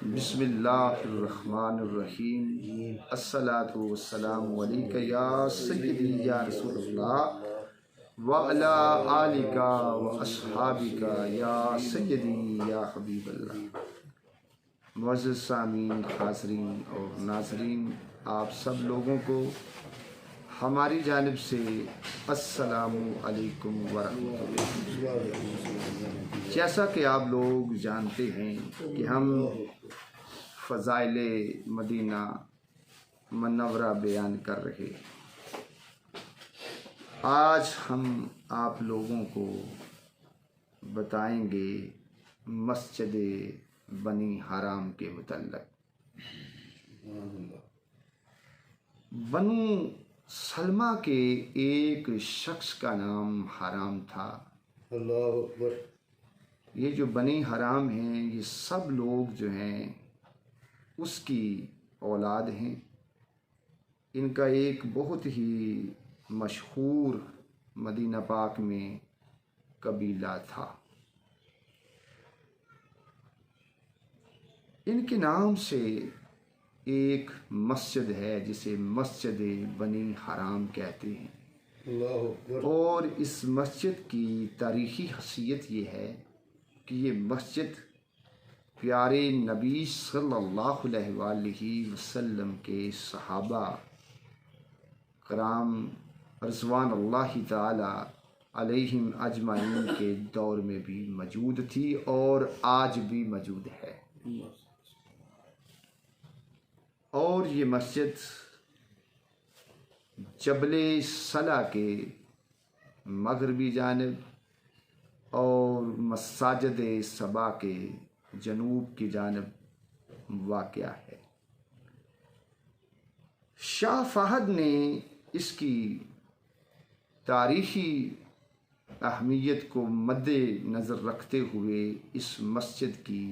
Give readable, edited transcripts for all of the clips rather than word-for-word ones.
बिस्मिल्लाहिर्रहमानिर्रहीम। अस्सलातु वस्सलामु अलैका या सय्यदी या रसूलल्लाह व अला आलिका व अस्हाबिका या सय्यदी या हबीबल्लाह। मुअज़्ज़ज़ सामीन, हाज़रीन और नाज़रीन, आप सब लोगों को हमारी जानिब से अस्सलामु अलैकुम व रहमतुल्लाह। जैसा कि आप लोग जानते हैं कि हम फ़ज़ाइले मदीना मुनव्वरा बयान कर रहे। आज हम आप लोगों को बताएंगे मस्जिद बनी हराम के मुतल्लक़। बनु सलमा के एक शख्स का नाम हराम था। अल्लाहु अकबर। ये जो बनी हराम हैं, ये सब लोग जो हैं उसकी औलाद हैं। इनका एक बहुत ही मशहूर मदीना पाक में कबीला था। इनके नाम से एक मस्जिद है जिसे मस्जिद बनी हराम कहते हैं। और इस मस्जिद की तारीख़ी हसीयत ये है कि ये मस्जिद प्यारे नबी सल्लल्लाहु अलैहि वसल्लम के सहाबा कराम रज़वान अल्लाह ताला अलैहिम अजमाइन के दौर में भी मौजूद थी और आज भी मौजूद है। और ये मस्जिद जबले सला के मगरबी जानिब और मसाजिद सबा के जनूब की जानिब वाक़या है। शाह फ़हद ने इसकी तारीख़ी अहमियत को मद्दे नज़र रखते हुए इस मस्जिद की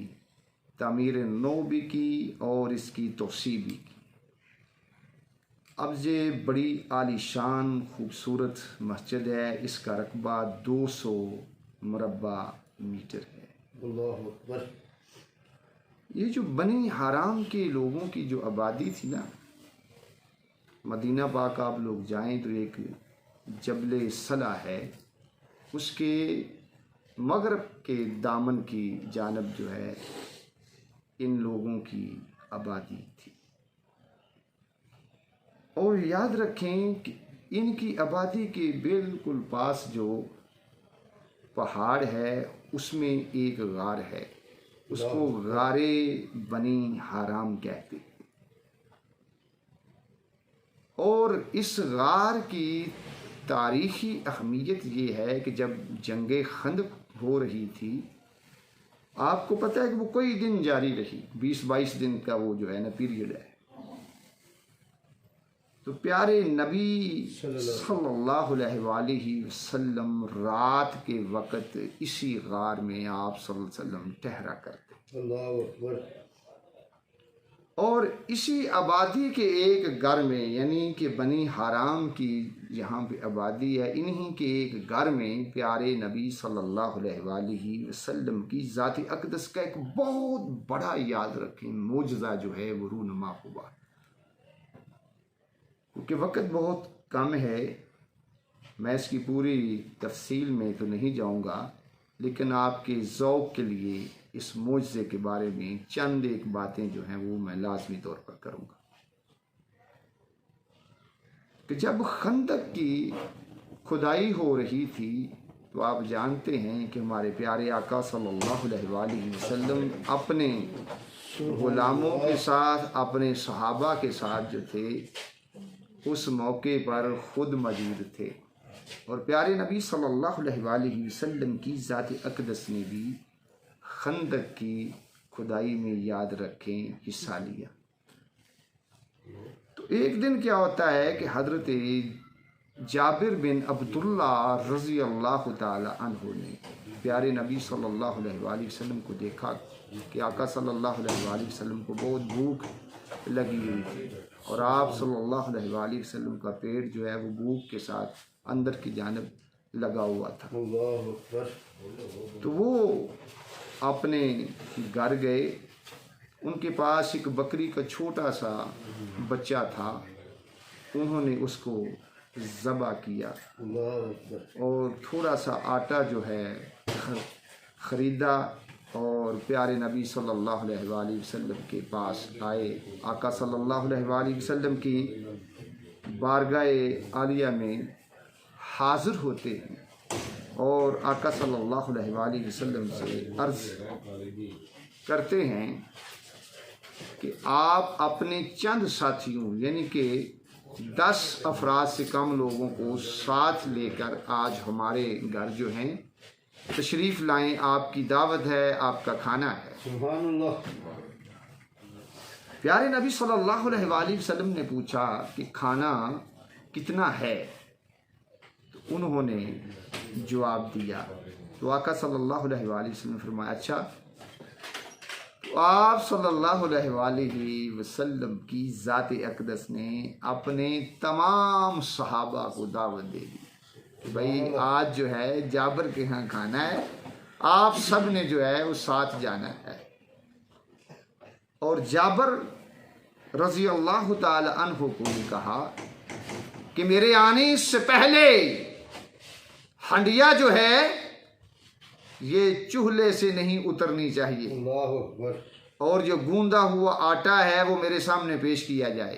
तामीर नौ भी की और इसकी तोसी भी की। अब ये बड़ी आलीशान खूबसूरत मस्जिद है। इसका रकबा 200 मुरब्बा मीटर है। अल्लाहु अकबर। ये जो बनी हराम के लोगों की जो आबादी थी ना, मदीना पाक आप लोग जाएं तो एक जबले सला है, उसके मगरब के दामन की जानब जो है इन लोगों की आबादी थी। और याद रखें कि इनकी आबादी के बिल्कुल पास जो पहाड़ है उसमें एक गार है, उसको गारे बनी हराम कहते हैं। और इस गार की तारीख़ी अहमियत ये है कि जब जंगे खंदक हो रही थी, आपको पता है कि वो कई दिन जारी रही, 20-22 दिन का वो जो है ना पीरियड है। तो प्यारे नबी सल्लल्लाहु अलैहि वसल्लम रात के वक़्त इसी गार में आप सल्लल्लाहु अलैहि वसल्लम ठहरा करते। अल्लाहु अकबर। और इसी आबादी के एक घर में, यानी कि बनी हराम की यहाँ पे आबादी है, इन्हीं के एक घर में प्यारे नबी सल्लल्लाहु अलैहि वसल्लम की ज़ात अक़दस का एक बहुत बड़ा, याद रखें, मोजज़ा जो है वो रूनुमा हुआ। क्योंकि वक़्त बहुत कम है, मैं इसकी पूरी तफसील में तो नहीं जाऊँगा, लेकिन आपके ज़ौक़ के लिए इस मोजज़े के बारे में चंद एक बातें जो हैं वो मैं लाज़मी तौर पर करूँगा। कि जब खंदक की खुदाई हो रही थी तो आप जानते हैं कि हमारे प्यारे आका सल्लल्लाहु अलैहि वसल्लम अपने ग़ुलामों के साथ, अपने सहाबा के साथ जो थे उस मौके पर ख़ुद मौजूद थे। और प्यारे नबी सल्लल्लाहु अलैहि वसल्लम की ज़ात अक़दस ने भी खंदक की खुदाई में, याद रखें, हिस्सा लिया। तो एक दिन क्या होता है कि हज़रत जाबिर बिन अब्दुल्ला रज़ी अल्लाह ताला अन्हु ने प्यारे नबी सल्लल्लाहु अलैहि वसल्लम को देखा कि आका सल्लल्लाहु अलैहि वसल्लम को बहुत भूख लगी हुई थी और आप सल्लल्लाहु अलैहि वसल्लम का पेट जो है वो भूख के साथ अंदर की जानिब लगा हुआ था। तो वो अपने घर गए उनके पास एक बकरी का छोटा सा बच्चा था, उन्होंने उसको ज़बा किया और थोड़ा सा आटा जो है ख़रीदा और प्यारे नबी सल्लल्लाहु अलैहि वसल्लम के पास आए। आका सल्लल्लाहु अलैहि वसल्लम की बारगाह आलिया में हाज़िर होते हैं और आका सल्लल्लाहु अलैहि वसल्लम से अर्ज़ करते हैं कि आप अपने चंद साथियों यानी कि 10 अफराद से कम लोगों को साथ लेकर आज हमारे घर जो हैं तशरीफ़ लाएं, आपकी दावत है, आपका खाना है। सुभान अल्लाह। प्यारे नबी सल्लल्लाहु अलैहि वसल्लम ने पूछा कि खाना कितना है, तो उन्होंने जवाब दिया। तो आका सल्लल्लाहु अलैहि वसल्लम ने फरमाया, अच्छा तो आप सल्लल्लाहु अलैहि वसल्लम की ज़ात अक़दस ने अपने तमाम सहाबा को दावत दे दी, भाई आज जो है जाबर के यहाँ खाना है, आप सब ने जो है वो साथ जाना है। और जाबर रज़ी अल्लाह ताला अन्हु को भी कहा कि मेरे आने से पहले हंडिया जो है ये चूल्हे से नहीं उतरनी चाहिए और जो गूंदा हुआ आटा है वो मेरे सामने पेश किया जाए।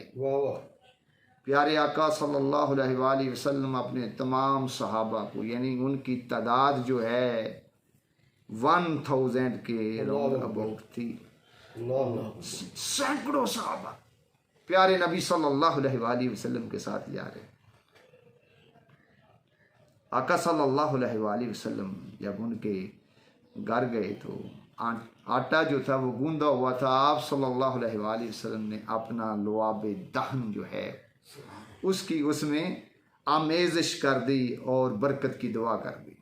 प्यारे आका सल्लल्लाहु अलैहि वसल्लम अपने तमाम सहाबा को, यानी उनकी तादाद जो है 1000 के राउंड अबाउट थी, सैकड़ों सहाबा प्यारे नबी सल्लल्लाहु अलैहि वसल्लम के साथ जा रहे। आका सल्लल्लाहु अलैहि वसल्लम जब उनके घर गए तो आटा जो था वो गूंदा हुआ था। आप सल्लल्लाहु अलैहि वसल्लम ने अपना लुआब दहन जो है उसकी उसमें आमेज़िश कर दी और बरकत की दुआ कर दी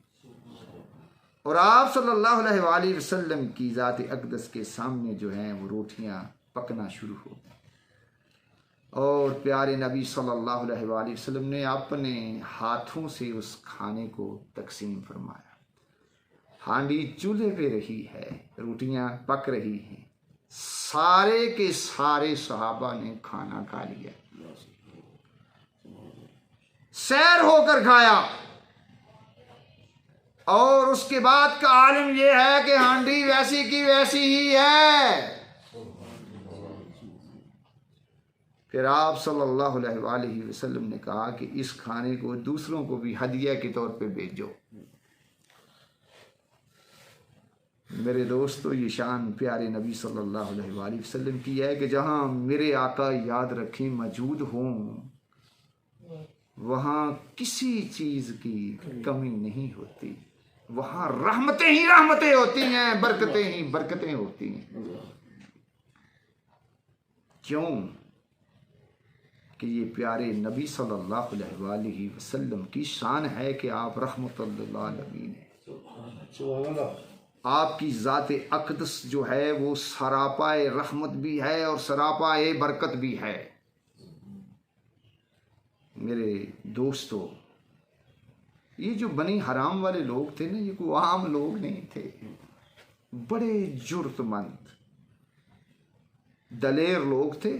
और आप सल्लल्लाहु अलैहि वसल्लम की ज़ात अक़दस के सामने जो है वो रोटियां पकना शुरू हो गई और प्यारे नबी सल्लल्लाहु अलैहि वसल्लम ने अपने हाथों से उस खाने को तकसीम फरमाया। हांडी चूल्हे पे रही है, रोटियां पक रही हैं, सारे के सारे सहाबा ने खाना खा लिया, सैर होकर खाया और उसके बाद का आलम यह है कि हांडी वैसी की वैसी ही है। फिर आप सल्लल्लाहु अलैहि वसल्लम ने कहा कि इस खाने को दूसरों को भी हदिया के तौर पे भेजो। मेरे दोस्तों, ये शान प्यारे नबी सल्लल्लाहु अलैहि वसल्लम की है कि जहाँ मेरे आका याद रखें मौजूद हों वहाँ किसी चीज़ की कमी नहीं होती, वहाँ रहमतें ही रहमतें होती हैं, बरकतें ही बरकतें होती हैं। क्यों कि ये प्यारे नबी सल्लल्लाहु अलैहि वसल्लम की शान है कि आप रहमतुल लिल आलमीन हैं। आपकी ज़ात अक़दस जो है वो सरापाए रहमत भी है और सरापाए बरकत भी है। मेरे दोस्तों, ये जो बनी हराम वाले लोग थे ना, ये कोई आम लोग नहीं थे, बड़े जुर्तमंद दलेर लोग थे।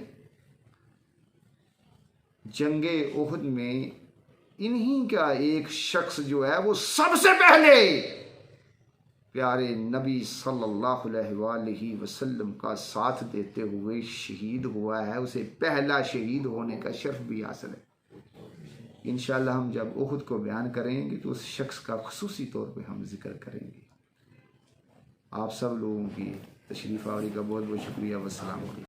जंगे उहद में इन्हीं का एक शख्स जो है वो सबसे पहले प्यारे नबी सल्लल्लाहु अलैहि वसल्लम का साथ देते हुए शहीद हुआ है। उसे पहला शहीद होने का शर्फ भी हासिल है। इंशाअल्लाह हम जब उहद को बयान करेंगे तो उस शख्स का खुसूसी तौर पे हम जिक्र करेंगे। आप सब लोगों की तशरीफ़ आवरी का बहुत बहुत शुक्रिया। वस्सलाम।